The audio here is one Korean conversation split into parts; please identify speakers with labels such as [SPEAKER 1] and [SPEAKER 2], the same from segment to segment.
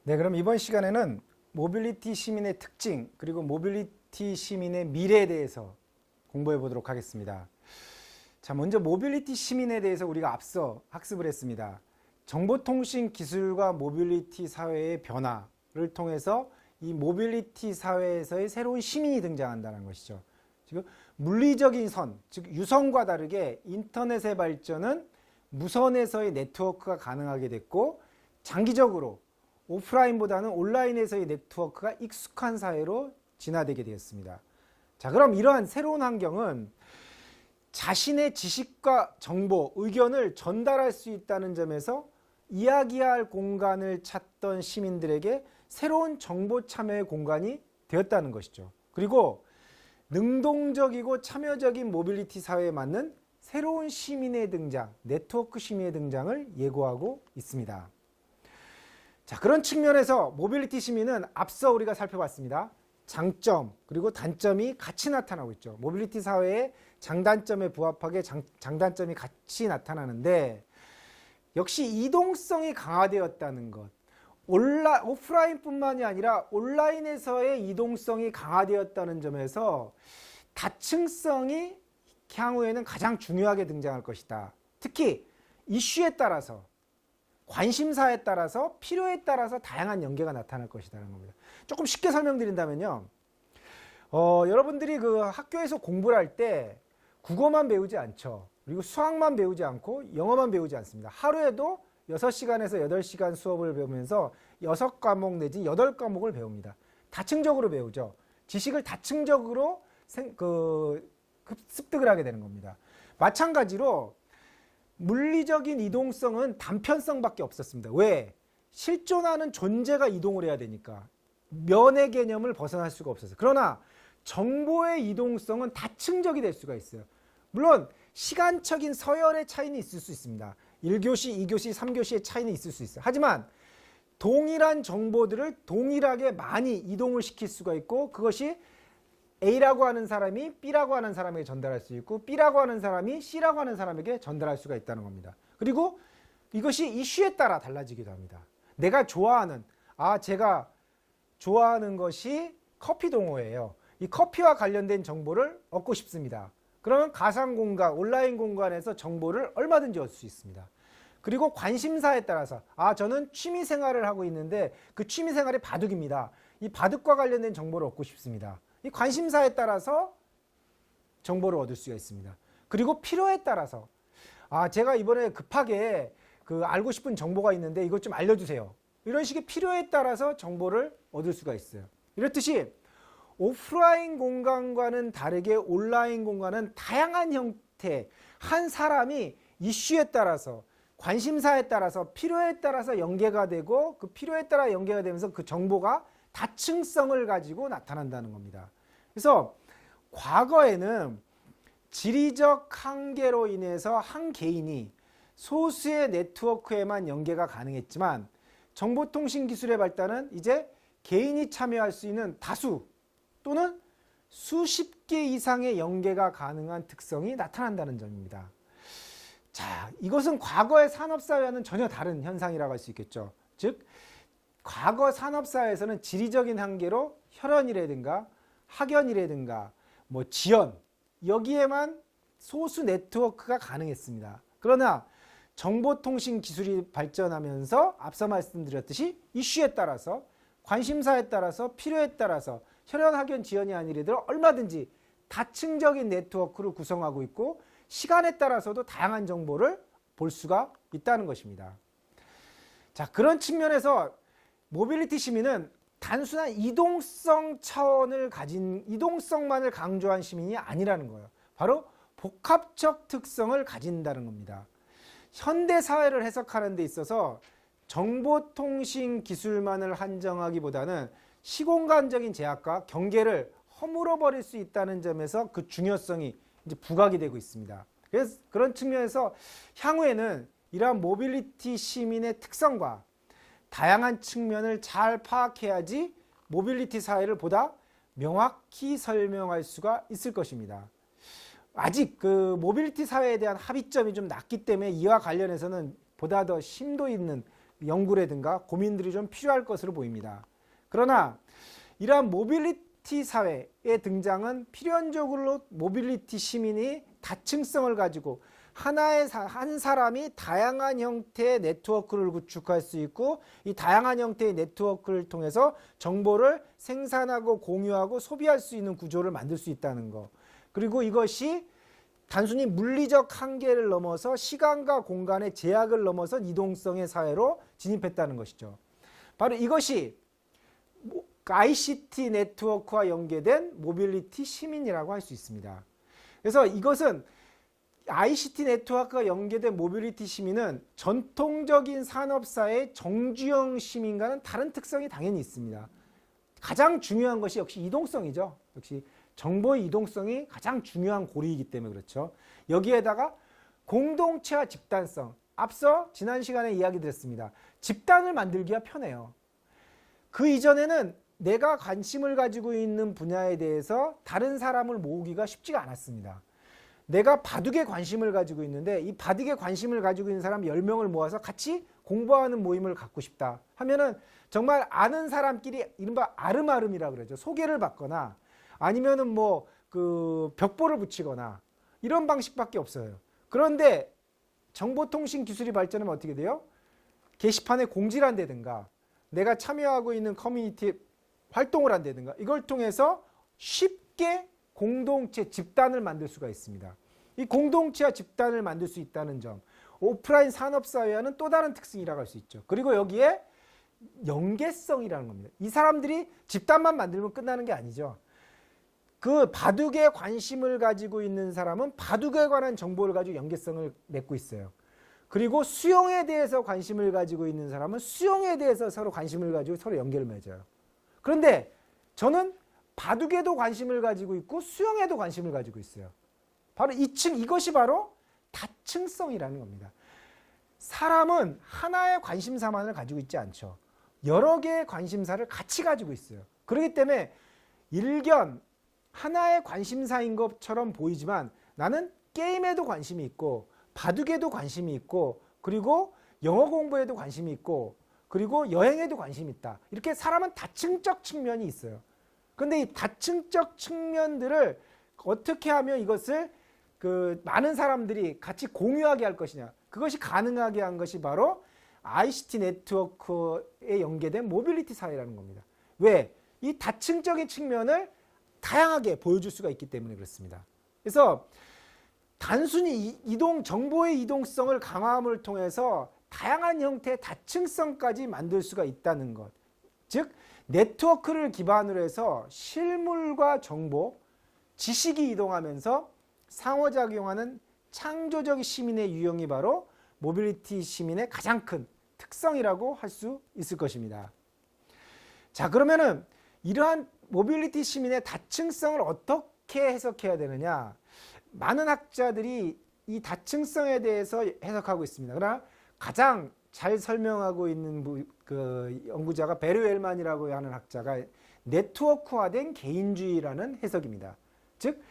[SPEAKER 1] 네, 그럼 이번 시간에는 모빌리티 시민의 특징 그리고 모빌리티 시민의 미래에 대해서 공부해 보도록 하겠습니다. 자, 먼저 모빌리티 시민에 대해서 우리가 앞서 학습을 했습니다. 정보통신 기술과 모빌리티 사회의 변화를 통해서 이 모빌리티 사회에서의 새로운 시민이 등장한다는 것이죠. 지금 물리적인 선, 즉 유선과 다르게 인터넷의 발전은 무선에서의 네트워크가 가능하게 됐고, 장기적으로 오프라인보다는 온라인에서의 네트워크가 익숙한 사회로 진화되게 되었습니다. 자, 그럼 이러한 새로운 환경은 자신의 지식과 정보, 의견을 전달할 수 있다는 점에서 이야기할 공간을 찾던 시민들에게 새로운 정보 참여의 공간이 되었다는 것이죠. 그리고 능동적이고 참여적인 모빌리티 사회에 맞는 새로운 시민의 등장, 네트워크 시민의 등장을 예고하고 있습니다. 자, 그런 측면에서 모빌리티 시민은 앞서 우리가 살펴봤습니다. 장점 그리고 단점이 같이 나타나고 있죠. 모빌리티 사회의 장단점에 부합하게 장단점이 같이 나타나는데, 역시 이동성이 강화되었다는 것, 오프라인뿐만이 아니라 온라인에서의 이동성이 강화되었다는 점에서 다층성이 향후에는 가장 중요하게 등장할 것이다. 특히 이슈에 따라서, 관심사에 따라서, 필요에 따라서 다양한 연계가 나타날 것이라는 겁니다. 조금 쉽게 설명드린다면요, 여러분들이 그 학교에서 공부를 할 때 국어만 배우지 않죠. 그리고 수학만 배우지 않고 영어만 배우지 않습니다. 하루에도 6시간에서 8시간 수업을 배우면서 6과목 내지 8과목을 배웁니다. 다층적으로 배우죠. 지식을 다층적으로 습득을 하게 되는 겁니다. 마찬가지로 물리적인 이동성은 단편성밖에 없었습니다. 왜? 실존하는 존재가 이동을 해야 되니까 면의 개념을 벗어날 수가 없었어요. 그러나 정보의 이동성은 다층적이 될 수가 있어요. 물론 시간적인 서열의 차이는 있을 수 있습니다. 1교시, 2교시, 3교시의 차이는 있을 수 있어요. 하지만 동일한 정보들을 동일하게 많이 이동을 시킬 수가 있고, 그것이 A라고 하는 사람이 B라고 하는 사람에게 전달할 수 있고, B라고 하는 사람이 C라고 하는 사람에게 전달할 수가 있다는 겁니다. 그리고 이것이 이슈에 따라 달라지기도 합니다. 내가 좋아하는, 제가 좋아하는 것이 커피 동호회예요. 이 커피와 관련된 정보를 얻고 싶습니다. 그러면 가상 공간, 온라인 공간에서 정보를 얼마든지 얻을 수 있습니다. 그리고 관심사에 따라서, 저는 취미 생활을 하고 있는데 그 취미 생활이 바둑입니다. 이 바둑과 관련된 정보를 얻고 싶습니다. 이 관심사에 따라서 정보를 얻을 수가 있습니다. 그리고 필요에 따라서, 제가 이번에 급하게 알고 싶은 정보가 있는데 이것 좀 알려주세요. 이런 식의 필요에 따라서 정보를 얻을 수가 있어요. 이렇듯이 오프라인 공간과는 다르게 온라인 공간은 다양한 형태, 한 사람이 이슈에 따라서, 관심사에 따라서, 필요에 따라서 연계가 되고, 그 필요에 따라 연계가 되면서 그 정보가 다층성을 가지고 나타난다는 겁니다. 그래서 과거에는 지리적 한계로 인해서 한 개인이 소수의 네트워크에만 연계가 가능했지만, 정보통신 기술의 발달은 이제 개인이 참여할 수 있는 다수 또는 수십 개 이상의 연계가 가능한 특성이 나타난다는 점입니다. 자, 이것은 과거의 산업사회와는 전혀 다른 현상이라고 할 수 있겠죠. 즉, 과거 산업사회에서는 지리적인 한계로 혈연이라든가 학연이라든가 지연, 여기에만 소수 네트워크가 가능했습니다. 그러나 정보통신 기술이 발전하면서 앞서 말씀드렸듯이 이슈에 따라서, 관심사에 따라서, 필요에 따라서 혈연, 학연, 지연이 아니래도 얼마든지 다층적인 네트워크를 구성하고 있고, 시간에 따라서도 다양한 정보를 볼 수가 있다는 것입니다. 자, 그런 측면에서 모빌리티 시민은 단순한 이동성 차원을 가진, 이동성만을 강조한 시민이 아니라는 거예요. 바로 복합적 특성을 가진다는 겁니다. 현대 사회를 해석하는 데 있어서 정보통신 기술만을 한정하기보다는 시공간적인 제약과 경계를 허물어 버릴 수 있다는 점에서 그 중요성이 이제 부각이 되고 있습니다. 그래서 그런 측면에서 향후에는 이러한 모빌리티 시민의 특성과 다양한 측면을 잘 파악해야지 모빌리티 사회를 보다 명확히 설명할 수가 있을 것입니다. 아직 그 모빌리티 사회에 대한 합의점이 좀 낮기 때문에 이와 관련해서는 보다 더 심도 있는 연구라든가 고민들이 좀 필요할 것으로 보입니다. 그러나 이러한 모빌리티 사회의 등장은 필연적으로 모빌리티 시민이 다층성을 가지고 한 사람이 다양한 형태의 네트워크를 구축할 수 있고 이 다양한 형태의 네트워크를 통해서 정보를 생산하고 공유하고 소비할 수 있는 구조를 만들 수 있다는 거. 그리고 이것이 단순히 물리적 한계를 넘어서 시간과 공간의 제약을 넘어선 이동성의 사회로 진입했다는 것이죠. 바로 이것이 ICT 네트워크와 연계된 모빌리티 시민이라고 할 수 있습니다. 그래서 이것은 ICT 네트워크가 연계된 모빌리티 시민은 전통적인 산업사의 정주행 시민과는 다른 특성이 당연히 있습니다. 가장 중요한 것이 역시 이동성이죠. 역시 정보의 이동성이 가장 중요한 고리이기 때문에 그렇죠. 여기에다가 공동체와 집단성. 앞서 지난 시간에 이야기 드렸습니다. 집단을 만들기가 편해요. 그 이전에는 내가 관심을 가지고 있는 분야에 대해서 다른 사람을 모으기가 쉽지가 않았습니다. 내가 바둑에 관심을 가지고 있는데 이 바둑에 관심을 가지고 있는 사람 10명을 모아서 같이 공부하는 모임을 갖고 싶다 하면은 정말 아는 사람끼리 이른바 아름아름이라 그러죠. 소개를 받거나 아니면은 뭐 그 벽보를 붙이거나 이런 방식밖에 없어요. 그런데 정보통신 기술이 발전하면 어떻게 돼요? 게시판에 공지를 한다든가 내가 참여하고 있는 커뮤니티 활동을 한다든가 이걸 통해서 쉽게 공동체, 집단을 만들 수가 있습니다. 이 공동체와 집단을 만들 수 있다는 점, 오프라인 산업사회와는 또 다른 특징이라고 할 수 있죠. 그리고 여기에 연계성이라는 겁니다. 이 사람들이 집단만 만들면 끝나는 게 아니죠. 그 바둑에 관심을 가지고 있는 사람은 바둑에 관한 정보를 가지고 연계성을 맺고 있어요. 그리고 수영에 대해서 관심을 가지고 있는 사람은 수영에 대해서 서로 관심을 가지고 서로 연결을 맺어요. 그런데 저는 바둑에도 관심을 가지고 있고 수영에도 관심을 가지고 있어요. 바로 이것이 바로 다층성이라는 겁니다. 사람은 하나의 관심사만을 가지고 있지 않죠. 여러 개의 관심사를 같이 가지고 있어요. 그렇기 때문에 일견 하나의 관심사인 것처럼 보이지만 나는 게임에도 관심이 있고 바둑에도 관심이 있고 그리고 영어 공부에도 관심이 있고 그리고 여행에도 관심이 있다. 이렇게 사람은 다층적 측면이 있어요. 그런데 이 다층적 측면들을 어떻게 하면 이것을 그 많은 사람들이 같이 공유하게 할 것이냐. 그것이 가능하게 한 것이 바로 ICT 네트워크에 연계된 모빌리티 사회라는 겁니다. 왜? 이 다층적인 측면을 다양하게 보여줄 수가 있기 때문에 그렇습니다. 그래서 단순히 정보의 이동성을 강화함을 통해서 다양한 형태의 다층성까지 만들 수가 있다는 것. 즉 네트워크를 기반으로 해서 실물과 정보, 지식이 이동하면서 상호작용하는 창조적 시민의 유형이 바로 모빌리티 시민의 가장 큰 특성이라고 할 수 있을 것입니다. 자, 그러면은 이러한 모빌리티 시민의 다층성을 어떻게 해석해야 되느냐? 많은 학자들이 이 다층성에 대해서 해석하고 있습니다. 그러나 가장 잘 설명하고 있는 그 연구자가 베르 웰만이라고 하는 학자가 네트워크화된 개인주의라는 해석입니다. 즉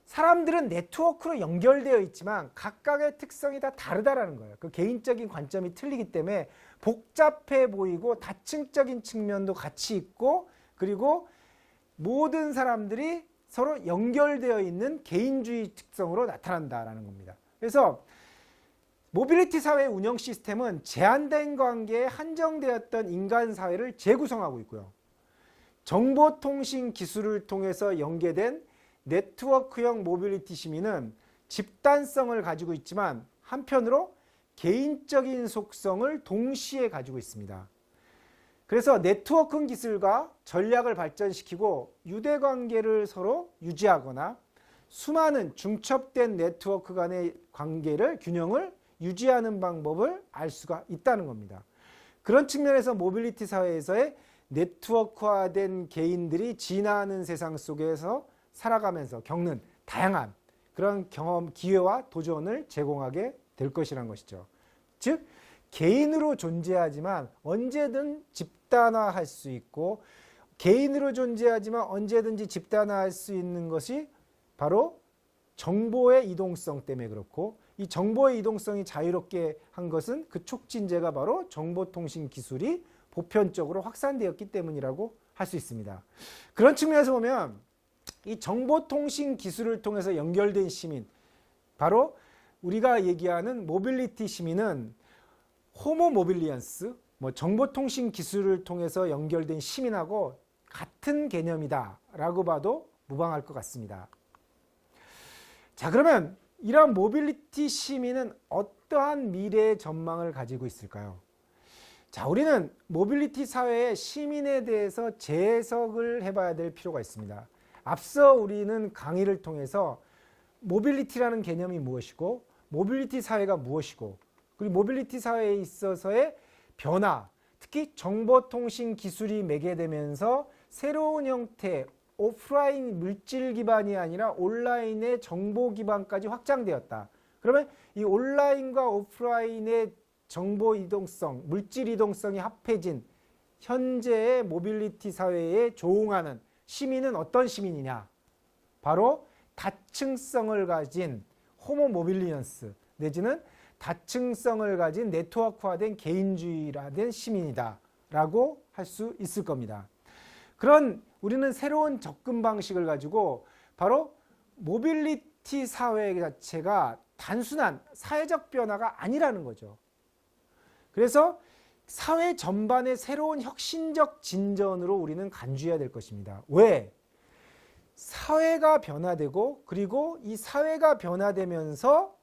[SPEAKER 1] 사람들은 네트워크로 연결되어 있지만 각각의 특성이 다 다르다라는 거예요. 그 개인적인 관점이 틀리기 때문에 복잡해 보이고 다층적인 측면도 같이 있고 그리고 모든 사람들이 서로 연결되어 있는 개인주의 특성으로 나타난다라는 겁니다. 그래서 모빌리티 사회 운영 시스템은 제한된 관계에 한정되었던 인간 사회를 재구성하고 있고요. 정보통신 기술을 통해서 연계된 네트워크형 모빌리티 시민은 집단성을 가지고 있지만 한편으로 개인적인 속성을 동시에 가지고 있습니다. 그래서 네트워크 기술과 전략을 발전시키고 유대관계를 서로 유지하거나 수많은 중첩된 네트워크 간의 관계를 균형을 유지하는 방법을 알 수가 있다는 겁니다. 그런 측면에서 모빌리티 사회에서의 네트워크화된 개인들이 진화하는 세상 속에서 살아가면서 겪는 다양한 그런 경험, 기회와 도전을 제공하게 될 것이라는 것이죠. 즉 개인으로 존재하지만 언제든 집단화할 수 있고 개인으로 존재하지만 언제든지 집단화할 수 있는 것이 바로 정보의 이동성 때문에 그렇고 이 정보의 이동성이 자유롭게 한 것은 그 촉진제가 바로 정보통신 기술이 보편적으로 확산되었기 때문이라고 할 수 있습니다. 그런 측면에서 보면 이 정보통신 기술을 통해서 연결된 시민, 바로 우리가 얘기하는 모빌리티 시민은 호모 모빌리언스, 정보통신 기술을 통해서 연결된 시민하고 같은 개념이다라고 봐도 무방할 것 같습니다. 자, 그러면 이러한 모빌리티 시민은 어떠한 미래의 전망을 가지고 있을까요? 자, 우리는 모빌리티 사회의 시민에 대해서 재해석을 해봐야 될 필요가 있습니다. 앞서 우리는 강의를 통해서 모빌리티라는 개념이 무엇이고, 모빌리티 사회가 무엇이고, 그리고 모빌리티 사회에 있어서의 변화, 특히 정보통신 기술이 매개되면서 새로운 형태, 오프라인 물질 기반이 아니라 온라인의 정보 기반까지 확장되었다. 그러면 이 온라인과 오프라인의 정보 이동성, 물질 이동성이 합해진 현재의 모빌리티 사회에 조응하는 시민은 어떤 시민이냐? 바로 다층성을 가진 호모 모빌리언스 내지는 다층성을 가진 네트워크화된 개인주의라된 시민이다 라고 할 수 있을 겁니다. 그런 우리는 새로운 접근 방식을 가지고 바로 모빌리티 사회 자체가 단순한 사회적 변화가 아니라는 거죠. 그래서 사회 전반의 새로운 혁신적 진전으로 우리는 간주해야 될 것입니다. 왜? 사회가 변화되고, 그리고 이 사회가 변화되면서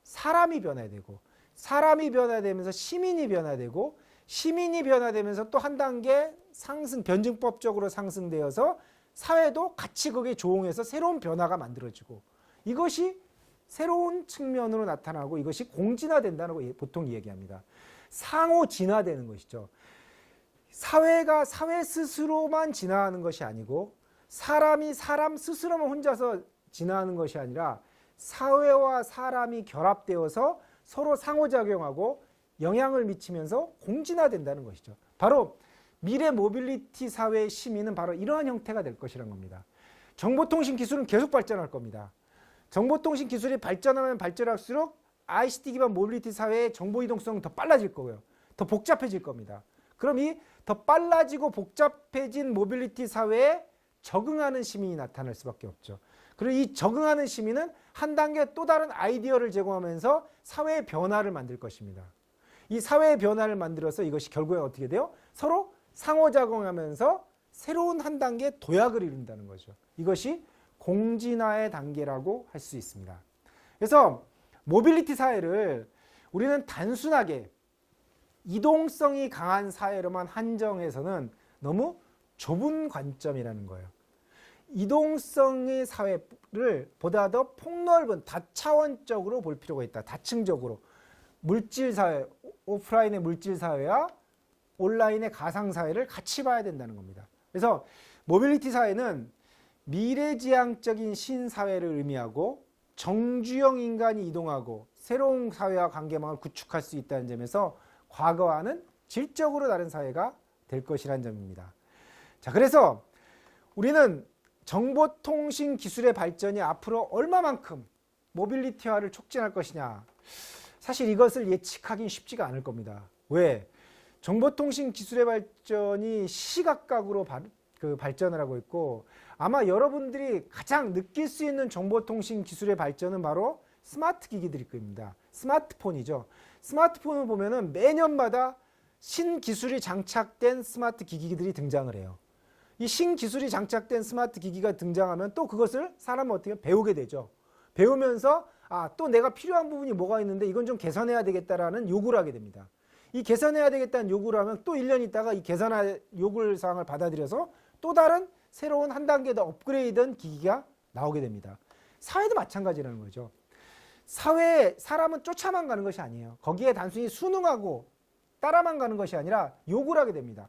[SPEAKER 1] 사람이 변화되고, 사람이 변화되면서 시민이 변화되고, 시민이 변화되면서 또 한 단계 상승, 변증법적으로 상승되어서 사회도 같이 거기에 조응해서 새로운 변화가 만들어지고, 이것이 새로운 측면으로 나타나고 이것이 공진화된다는 거 보통 이야기합니다. 상호 진화되는 것이죠. 사회가 사회 스스로만 진화하는 것이 아니고, 사람이 사람 스스로만 혼자서 진화하는 것이 아니라 사회와 사람이 결합되어서 서로 상호작용하고 영향을 미치면서 공진화된다는 것이죠. 바로 미래 모빌리티 사회의 시민은 바로 이러한 형태가 될 것이라는 겁니다. 정보통신 기술은 계속 발전할 겁니다. 정보통신 기술이 발전하면 발전할수록 ICT 기반 모빌리티 사회의 정보 이동성은 더 빨라질 거고요. 더 복잡해질 겁니다. 그럼 이 더 빨라지고 복잡해진 모빌리티 사회에 적응하는 시민이 나타날 수밖에 없죠. 그리고 이 적응하는 시민은 한 단계 또 다른 아이디어를 제공하면서 사회의 변화를 만들 것입니다. 이 사회의 변화를 만들어서 이것이 결국에 어떻게 돼요? 서로 상호작용하면서 새로운 한 단계 도약을 이룬다는 거죠. 이것이 공진화의 단계라고 할 수 있습니다. 그래서 모빌리티 사회를 우리는 단순하게 이동성이 강한 사회로만 한정해서는 너무 좁은 관점이라는 거예요. 이동성의 사회를 보다 더 폭넓은 다차원적으로 볼 필요가 있다. 다층적으로. 물질사회, 오프라인의 물질사회와 온라인의 가상사회를 같이 봐야 된다는 겁니다. 그래서 모빌리티 사회는 미래지향적인 신사회를 의미하고 정주형 인간이 이동하고 새로운 사회와 관계망을 구축할 수 있다는 점에서 과거와는 질적으로 다른 사회가 될 것이라는 점입니다. 자, 그래서 우리는 정보통신 기술의 발전이 앞으로 얼마만큼 모빌리티화를 촉진할 것이냐. 사실 이것을 예측하기는 쉽지가 않을 겁니다. 왜? 정보통신 기술의 발전이 시시각각으로 발전을 하고 있고, 아마 여러분들이 가장 느낄 수 있는 정보통신 기술의 발전은 바로 스마트 기기들일 겁니다. 스마트폰이죠. 스마트폰을 보면은 매년마다 신기술이 장착된 스마트 기기들이 등장을 해요. 이 신기술이 장착된 스마트 기기가 등장하면 또 그것을 사람은 어떻게 배우게 되죠. 배우면서 또 내가 필요한 부분이 뭐가 있는데 이건 좀 개선해야 되겠다라는 요구를 하게 됩니다. 이 개선해야 되겠다는 요구를 하면 또 1년 있다가 이 개선할 요구사항을 받아들여서 또 다른 새로운 한 단계 더 업그레이드된 기기가 나오게 됩니다. 사회도 마찬가지라는 거죠. 사회에 사람은 쫓아만 가는 것이 아니에요. 거기에 단순히 순응하고 따라만 가는 것이 아니라 요구를 하게 됩니다.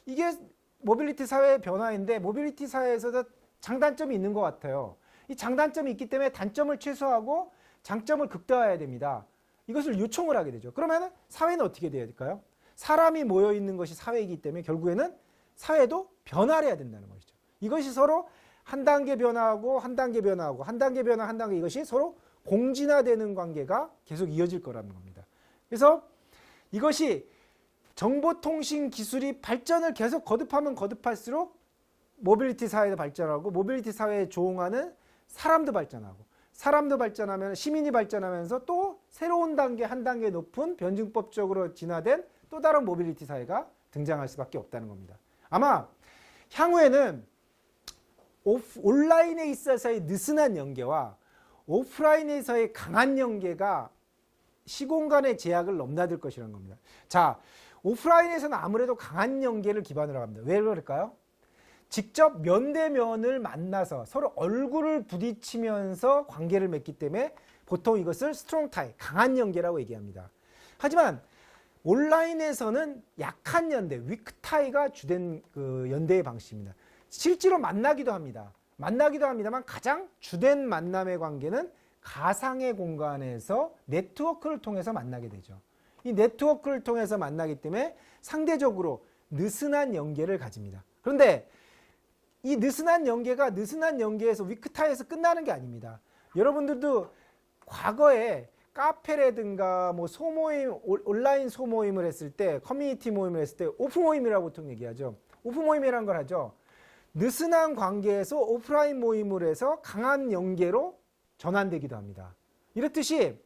[SPEAKER 1] 이게 모빌리티 사회의 변화인데 모빌리티 사회에서도 장단점이 있는 것 같아요. 이 장단점이 있기 때문에 단점을 최소화하고 장점을 극대화해야 됩니다. 이것을 요청을 하게 되죠. 그러면 사회는 어떻게 돼야 될까요? 사람이 모여 있는 것이 사회이기 때문에 결국에는 사회도 변화를 해야 된다는 것이죠. 이것이 서로 한 단계 변화하고 한 단계 변화하고 한 단계 변화 한 단계 이것이 서로 공진화되는 관계가 계속 이어질 거라는 겁니다. 그래서 이것이 정보통신 기술이 발전을 계속 거듭하면 거듭할수록 모빌리티 사회도 발전하고 모빌리티 사회에 조응하는 사람도 발전하고 사람도 발전하면 시민이 발전하면서 또 새로운 단계 한 단계 높은 변증법적으로 진화된 또 다른 모빌리티 사회가 등장할 수밖에 없다는 겁니다. 아마 향후에는 온라인에 있어서의 느슨한 연계와 오프라인에서의 강한 연계가 시공간의 제약을 넘나들 것이라는 겁니다. 자, 오프라인에서는 아무래도 강한 연계를 기반으로 합니다. 왜 그럴까요? 직접 면대면을 만나서 서로 얼굴을 부딪히면서 관계를 맺기 때문에 보통 이것을 스트롱 타이, 강한 연계라고 얘기합니다. 하지만 온라인에서는 약한 연대, 위크 타이가 주된 그 연대의 방식입니다. 실제로 만나기도 합니다. 만나기도 합니다만 가장 주된 만남의 관계는 가상의 공간에서 네트워크를 통해서 만나게 되죠. 이 네트워크를 통해서 만나기 때문에 상대적으로 느슨한 연계를 가집니다. 그런데 이 느슨한 연계가 느슨한 연계에서 위크타에서 끝나는 게 아닙니다. 여러분들도 과거에 카페라든가 뭐 소모임, 온라인 소모임을 했을 때, 커뮤니티 모임을 했을 때 오프 모임이라고 보통 얘기하죠. 오프 모임이라는 걸 하죠. 느슨한 관계에서 오프라인 모임을 해서 강한 연계로 전환되기도 합니다. 이렇듯이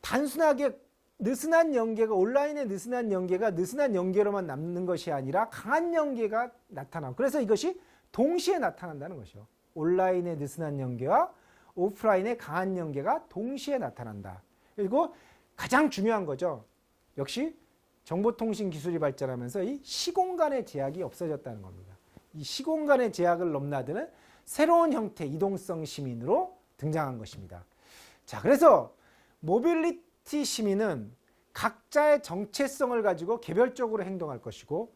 [SPEAKER 1] 단순하게 느슨한 연계가 온라인의 느슨한 연계가 느슨한 연계로만 남는 것이 아니라 강한 연계가 나타나고 그래서 이것이 동시에 나타난다는 것이죠. 온라인의 느슨한 연계와 오프라인의 강한 연계가 동시에 나타난다. 그리고 가장 중요한 거죠. 역시 정보통신 기술이 발전하면서 이 시공간의 제약이 없어졌다는 겁니다. 이 시공간의 제약을 넘나드는 새로운 형태 이동성 시민으로 등장한 것입니다. 자, 그래서 모빌리티 시민은 각자의 정체성을 가지고 개별적으로 행동할 것이고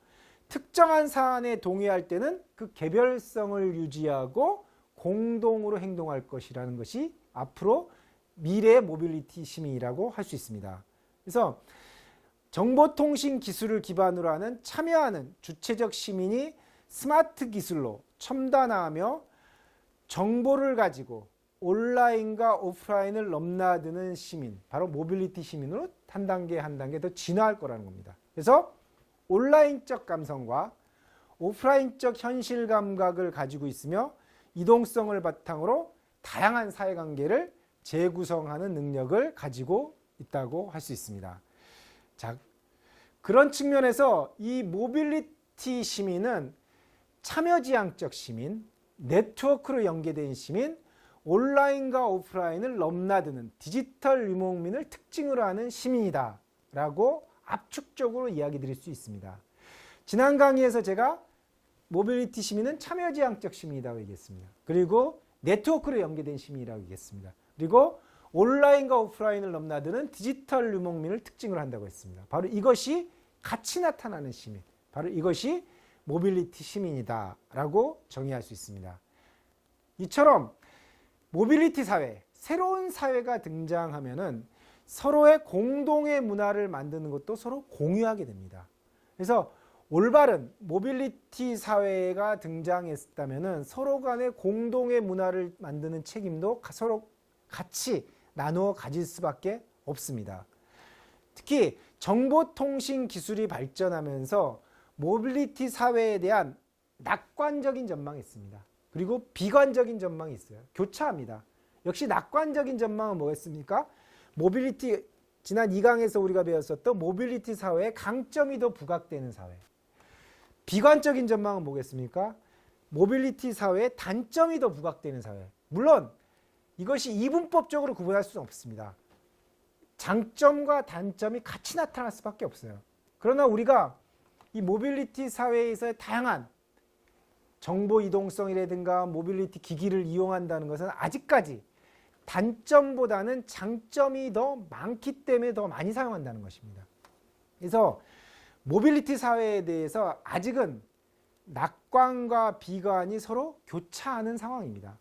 [SPEAKER 1] 특정한 사안에 동의할 때는 그 개별성을 유지하고 공동으로 행동할 것이라는 것이 앞으로 미래의 모빌리티 시민이라고 할 수 있습니다. 그래서 정보통신 기술을 기반으로 하는 참여하는 주체적 시민이 스마트 기술로 첨단화하며 정보를 가지고 온라인과 오프라인을 넘나드는 시민, 바로 모빌리티 시민으로 한 단계 한 단계 더 진화할 거라는 겁니다. 그래서 온라인적 감성과 오프라인적 현실 감각을 가지고 있으며 이동성을 바탕으로 다양한 사회관계를 재구성하는 능력을 가지고 있다고 할 수 있습니다. 자, 그런 측면에서 이 모빌리티 시민은 참여지향적 시민, 네트워크로 연계된 시민, 온라인과 오프라인을 넘나드는 디지털 유목민을 특징으로 하는 시민이다 라고 압축적으로 이야기 드릴 수 있습니다. 지난 강의에서 제가 모빌리티 시민은 참여지향적 시민이라고 얘기했습니다. 그리고 네트워크로 연계된 시민이라고 얘기했습니다. 그리고 온라인과 오프라인을 넘나드는 디지털 유목민을 특징으로 한다고 했습니다. 바로 이것이 같이 나타나는 시민, 바로 이것이 모빌리티 시민이다 라고 정의할 수 있습니다. 이처럼 모빌리티 사회, 새로운 사회가 등장하면은 서로의 공동의 문화를 만드는 것도 서로 공유하게 됩니다. 그래서 올바른 모빌리티 사회가 등장했다면은 서로 간의 공동의 문화를 만드는 책임도 서로 같이 나누어 가질 수밖에 없습니다. 특히 정보통신 기술이 발전하면서 모빌리티 사회에 대한 낙관적인 전망이 있습니다. 그리고 비관적인 전망이 있어요. 교차합니다. 역시 낙관적인 전망은 뭐겠습니까? 모빌리티, 지난 2강에서 우리가 배웠었던 모빌리티 사회의 강점이 더 부각되는 사회. 비관적인 전망은 뭐겠습니까? 모빌리티 사회의 단점이 더 부각되는 사회. 물론 이것이 이분법적으로 구분할 수는 없습니다. 장점과 단점이 같이 나타날 수밖에 없어요. 그러나 우리가 이 모빌리티 사회에서의 다양한 정보 이동성이라든가 모빌리티 기기를 이용한다는 것은 아직까지 단점보다는 장점이 더 많기 때문에 더 많이 사용한다는 것입니다. 그래서 모빌리티 사회에 대해서 아직은 낙관과 비관이 서로 교차하는 상황입니다.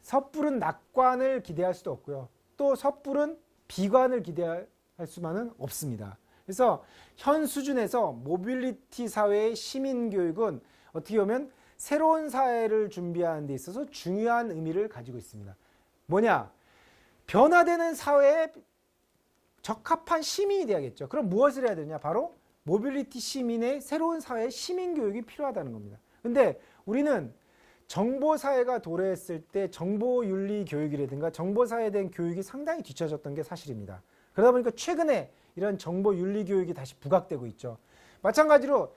[SPEAKER 1] 섣부른 낙관을 기대할 수도 없고요. 또 섣부른 비관을 기대할 수만은 없습니다. 그래서 현 수준에서 모빌리티 사회의 시민교육은 어떻게 보면 새로운 사회를 준비하는 데 있어서 중요한 의미를 가지고 있습니다. 뭐냐? 변화되는 사회에 적합한 시민이 돼야겠죠. 그럼 무엇을 해야 되냐? 바로 모빌리티 시민의 새로운 사회의 시민 교육이 필요하다는 겁니다. 근데 우리는 정보사회가 도래했을 때 정보윤리 교육이라든가 정보사회에 대한 교육이 상당히 뒤처졌던 게 사실입니다. 그러다 보니까 최근에 이런 정보윤리 교육이 다시 부각되고 있죠. 마찬가지로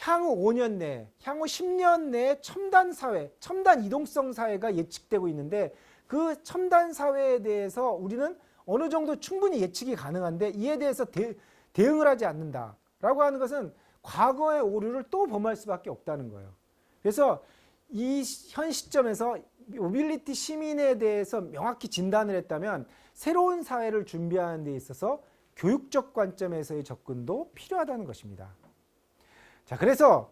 [SPEAKER 1] 향후 5년 내, 향후 10년 내에 첨단 사회, 첨단 이동성 사회가 예측되고 있는데 그 첨단 사회에 대해서 우리는 어느 정도 충분히 예측이 가능한데 이에 대해서 대응을 하지 않는다라고 하는 것은 과거의 오류를 또 범할 수밖에 없다는 거예요. 그래서 이 현 시점에서 모빌리티 시민에 대해서 명확히 진단을 했다면 새로운 사회를 준비하는 데 있어서 교육적 관점에서의 접근도 필요하다는 것입니다. 자, 그래서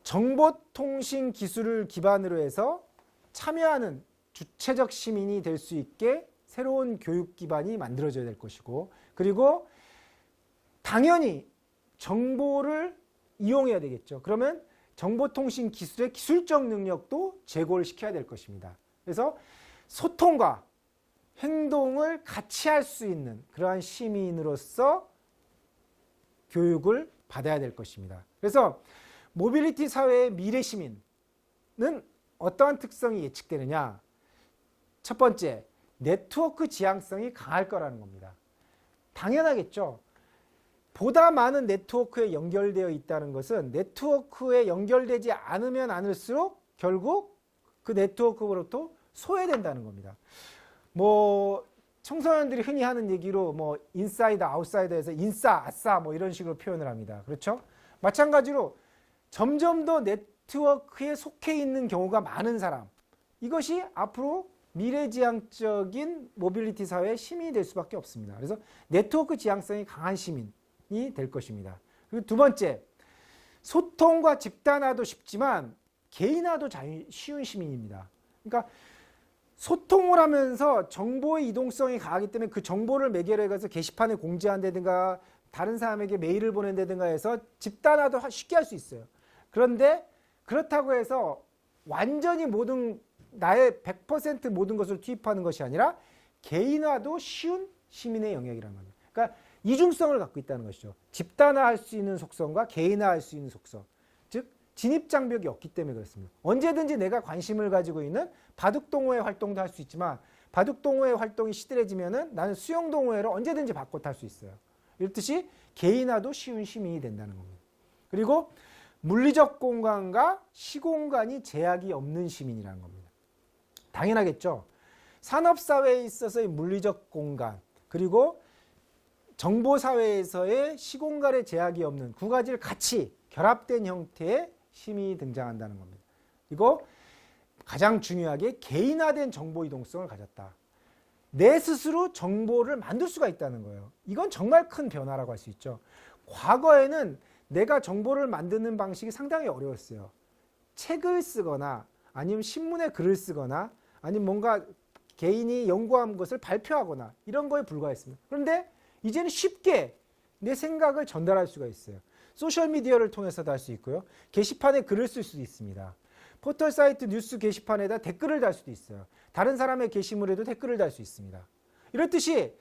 [SPEAKER 1] 정보통신 기술을 기반으로 해서 참여하는 주체적 시민이 될 수 있게 새로운 교육 기반이 만들어져야 될 것이고, 그리고 당연히 정보를 이용해야 되겠죠. 그러면 정보통신 기술의 기술적 능력도 제고를 시켜야 될 것입니다. 그래서 소통과 행동을 같이 할 수 있는 그러한 시민으로서 교육을 받아야 될 것입니다. 그래서 모빌리티 사회의 미래 시민은 어떠한 특성이 예측되느냐? 첫 번째, 네트워크 지향성이 강할 거라는 겁니다. 당연하겠죠. 보다 많은 네트워크에 연결되어 있다는 것은 네트워크에 연결되지 않으면 않을수록 결국 그 네트워크로부터 소외된다는 겁니다. 뭐 청소년들이 흔히 하는 얘기로 뭐 인사이드 아웃사이드에서 인싸 아싸 뭐 이런 식으로 표현을 합니다. 그렇죠? 마찬가지로 점점 더 네트워크에 속해 있는 경우가 많은 사람, 이것이 앞으로 미래지향적인 모빌리티 사회의 시민이 될 수밖에 없습니다. 그래서 네트워크 지향성이 강한 시민이 될 것입니다. 그리고 두 번째, 소통과 집단화도 쉽지만 개인화도 쉬운 시민입니다. 그러니까 소통을 하면서 정보의 이동성이 강하기 때문에 그 정보를 매개로 해서 게시판에 공지한다든가 다른 사람에게 메일을 보낸다든가 해서 집단화도 쉽게 할 수 있어요. 그런데 그렇다고 해서 완전히 나의 100% 모든 것을 투입하는 것이 아니라 개인화도 쉬운 시민의 영역이라는 겁니다. 그러니까 이중성을 갖고 있다는 것이죠. 집단화할 수 있는 속성과 개인화할 수 있는 속성. 즉 진입장벽이 없기 때문에 그렇습니다. 언제든지 내가 관심을 가지고 있는 바둑동호회 활동도 할 수 있지만 바둑동호회 활동이 시들해지면은 나는 수영동호회로 언제든지 바꿔 탈 수 있어요. 이렇듯이 개인화도 쉬운 시민이 된다는 겁니다. 그리고 물리적 공간과 시공간이 제약이 없는 시민이라는 겁니다. 당연하겠죠. 산업사회에 있어서의 물리적 공간, 그리고 정보사회에서의 시공간의 제약이 없는 두 가지를 같이 결합된 형태의 시민이 등장한다는 겁니다. 그리고 가장 중요하게 개인화된 정보 이동성을 가졌다. 내 스스로 정보를 만들 수가 있다는 거예요. 이건 정말 큰 변화라고 할 수 있죠. 과거에는 내가 정보를 만드는 방식이 상당히 어려웠어요. 책을 쓰거나 아니면 신문에 글을 쓰거나 아니면 뭔가 개인이 연구한 것을 발표하거나 이런 거에 불과했습니다. 그런데 이제는 쉽게 내 생각을 전달할 수가 있어요. 소셜미디어를 통해서도 할 수 있고요. 게시판에 글을 쓸 수도 있습니다. 포털사이트 뉴스 게시판에다 댓글을 달 수도 있어요. 다른 사람의 게시물에도 댓글을 달 수 있습니다. 이렇듯이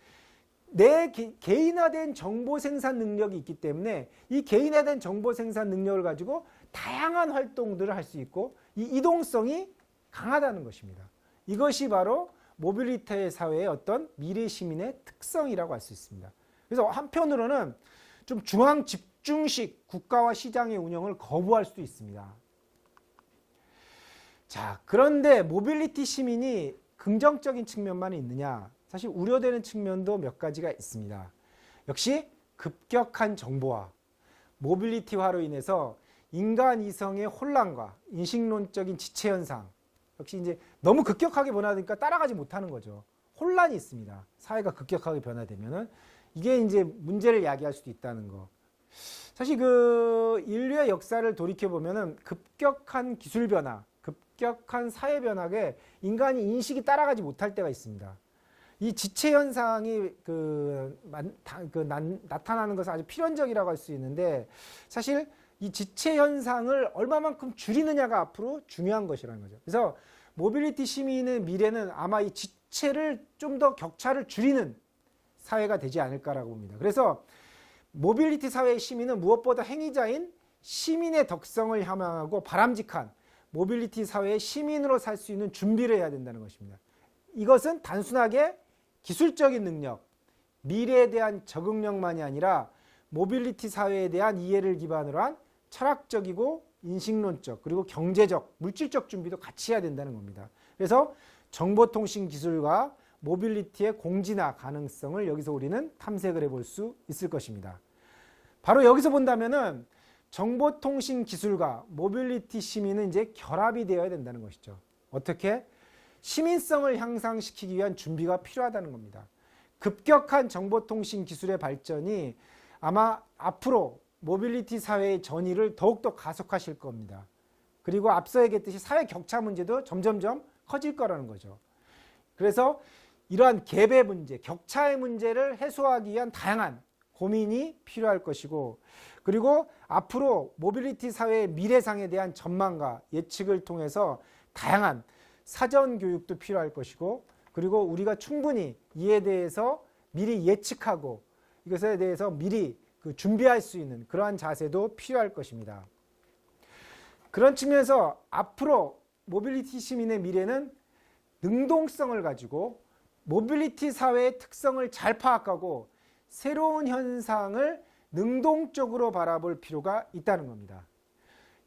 [SPEAKER 1] 내 개인화된 정보 생산 능력이 있기 때문에 이 개인화된 정보 생산 능력을 가지고 다양한 활동들을 할 수 있고 이 이동성이 강하다는 것입니다. 이것이 바로 모빌리티 사회의 어떤 미래 시민의 특성이라고 할 수 있습니다. 그래서 한편으로는 좀 중앙 집중식 국가와 시장의 운영을 거부할 수도 있습니다. 자, 그런데 모빌리티 시민이 긍정적인 측면만 있느냐? 사실 우려되는 측면도 몇 가지가 있습니다. 역시 급격한 정보화, 모빌리티화로 인해서 인간 이성의 혼란과 인식론적인 지체 현상, 역시 이제 너무 급격하게 변화되니까 따라가지 못하는 거죠. 혼란이 있습니다. 사회가 급격하게 변화되면은 이게 이제 문제를 야기할 수도 있다는 거. 사실 그 인류의 역사를 돌이켜 보면은 급격한 기술 변화, 급격한 사회 변화에 인간이 인식이 따라가지 못할 때가 있습니다. 이 지체 현상이 나타나는 것은 아주 필연적이라고 할 수 있는데 사실 이 지체 현상을 얼마만큼 줄이느냐가 앞으로 중요한 것이라는 거죠. 그래서 모빌리티 시민의 미래는 아마 이 합체를 좀 더 격차를 줄이는 사회가 되지 않을까라고 봅니다. 그래서 모빌리티 사회의 시민은 무엇보다 행위자인 시민의 덕성을 향하고 바람직한 모빌리티 사회의 시민으로 살 수 있는 준비를 해야 된다는 것입니다. 이것은 단순하게 기술적인 능력, 미래에 대한 적응력만이 아니라 모빌리티 사회에 대한 이해를 기반으로 한 철학적이고 인식론적 그리고 경제적, 물질적 준비도 같이 해야 된다는 겁니다. 그래서 정보통신 기술과 모빌리티의 공진화 가능성을 여기서 우리는 탐색을 해볼 수 있을 것입니다. 바로 여기서 본다면은 정보통신 기술과 모빌리티 시민은 이제 결합이 되어야 된다는 것이죠. 어떻게? 시민성을 향상시키기 위한 준비가 필요하다는 겁니다. 급격한 정보통신 기술의 발전이 아마 앞으로 모빌리티 사회의 전이를 더욱더 가속화시킬 겁니다. 그리고 앞서 얘기했듯이 사회 격차 문제도 점점점 커질 거라는 거죠. 그래서 이러한 갭의 문제, 격차의 문제를 해소하기 위한 다양한 고민이 필요할 것이고, 그리고 앞으로 모빌리티 사회의 미래상에 대한 전망과 예측을 통해서 다양한 사전 교육도 필요할 것이고, 그리고 우리가 충분히 이에 대해서 미리 예측하고 이것에 대해서 미리 준비할 수 있는 그러한 자세도 필요할 것입니다. 그런 측면에서 앞으로 모빌리티 시민의 미래는 능동성을 가지고 모빌리티 사회의 특성을 잘 파악하고 새로운 현상을 능동적으로 바라볼 필요가 있다는 겁니다.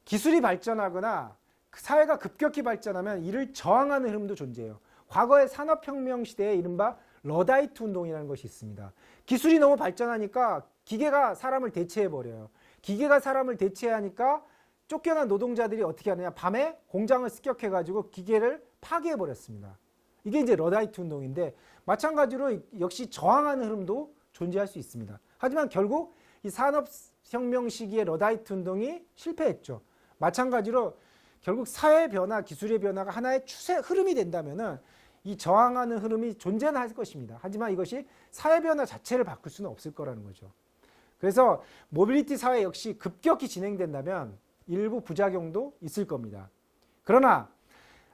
[SPEAKER 1] 기술이 발전하거나 사회가 급격히 발전하면 이를 저항하는 흐름도 존재해요. 과거의 산업혁명 시대에 이른바 러다이트 운동이라는 것이 있습니다. 기술이 너무 발전하니까 기계가 사람을 대체해버려요. 기계가 사람을 대체하니까 쫓겨난 노동자들이 어떻게 하느냐, 밤에 공장을 습격해가지고 기계를 파괴해버렸습니다. 이게 이제 러다이트 운동인데, 마찬가지로 역시 저항하는 흐름도 존재할 수 있습니다. 하지만 결국 이 산업혁명 시기의 러다이트 운동이 실패했죠. 마찬가지로 결국 사회 변화, 기술의 변화가 하나의 추세, 흐름이 된다면은 이 저항하는 흐름이 존재는 할 것입니다. 하지만 이것이 사회 변화 자체를 바꿀 수는 없을 거라는 거죠. 그래서 모빌리티 사회 역시 급격히 진행된다면 일부 부작용도 있을 겁니다. 그러나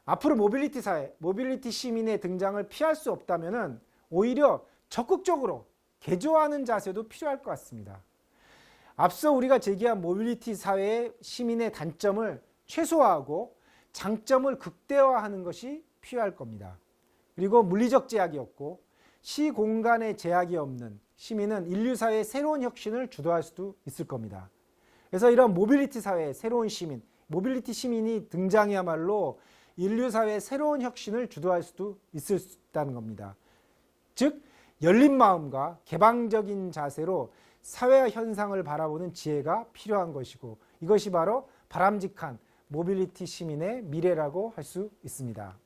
[SPEAKER 1] 앞으로 모빌리티 사회, 모빌리티 시민의 등장을 피할 수 없다면은 오히려 적극적으로 개조하는 자세도 필요할 것 같습니다. 앞서 우리가 제기한 모빌리티 사회의 시민의 단점을 최소화하고 장점을 극대화하는 것이 필요할 겁니다. 그리고 물리적 제약이 없고 시공간의 제약이 없는 시민은 인류 사회의 새로운 혁신을 주도할 수도 있을 겁니다. 그래서 이런 모빌리티 사회의 새로운 시민, 모빌리티 시민이 등장이야말로 인류 사회의 새로운 혁신을 주도할 수도 있다는 겁니다. 즉 열린 마음과 개방적인 자세로 사회와 현상을 바라보는 지혜가 필요한 것이고, 이것이 바로 바람직한 모빌리티 시민의 미래라고 할 수 있습니다.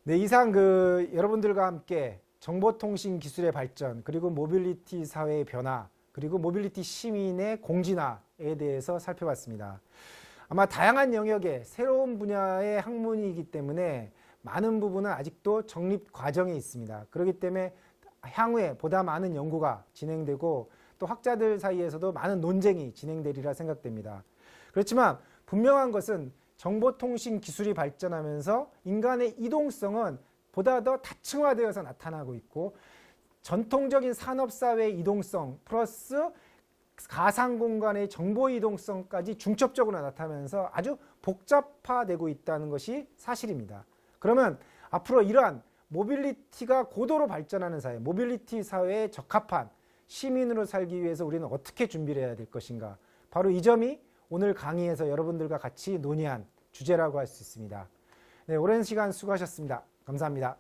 [SPEAKER 1] 네, 이상 여러분들과 함께 정보통신 기술의 발전, 그리고 모빌리티 사회의 변화, 그리고 모빌리티 시민의 공진화에 대해서 살펴봤습니다. 아마 다양한 영역의 새로운 분야의 학문이기 때문에 많은 부분은 아직도 정립 과정에 있습니다. 그렇기 때문에 향후에 보다 많은 연구가 진행되고 또 학자들 사이에서도 많은 논쟁이 진행되리라 생각됩니다. 그렇지만 분명한 것은 정보통신 기술이 발전하면서 인간의 이동성은 보다 더 다층화되어서 나타나고 있고, 전통적인 산업사회의 이동성 플러스 가상공간의 정보 이동성까지 중첩적으로 나타나면서 아주 복잡화되고 있다는 것이 사실입니다. 그러면 앞으로 이러한 모빌리티가 고도로 발전하는 사회, 모빌리티 사회에 적합한 시민으로 살기 위해서 우리는 어떻게 준비를 해야 될 것인가, 바로 이 점이 오늘 강의에서 여러분들과 같이 논의한 주제라고 할 수 있습니다. 네, 오랜 시간 수고하셨습니다. 감사합니다.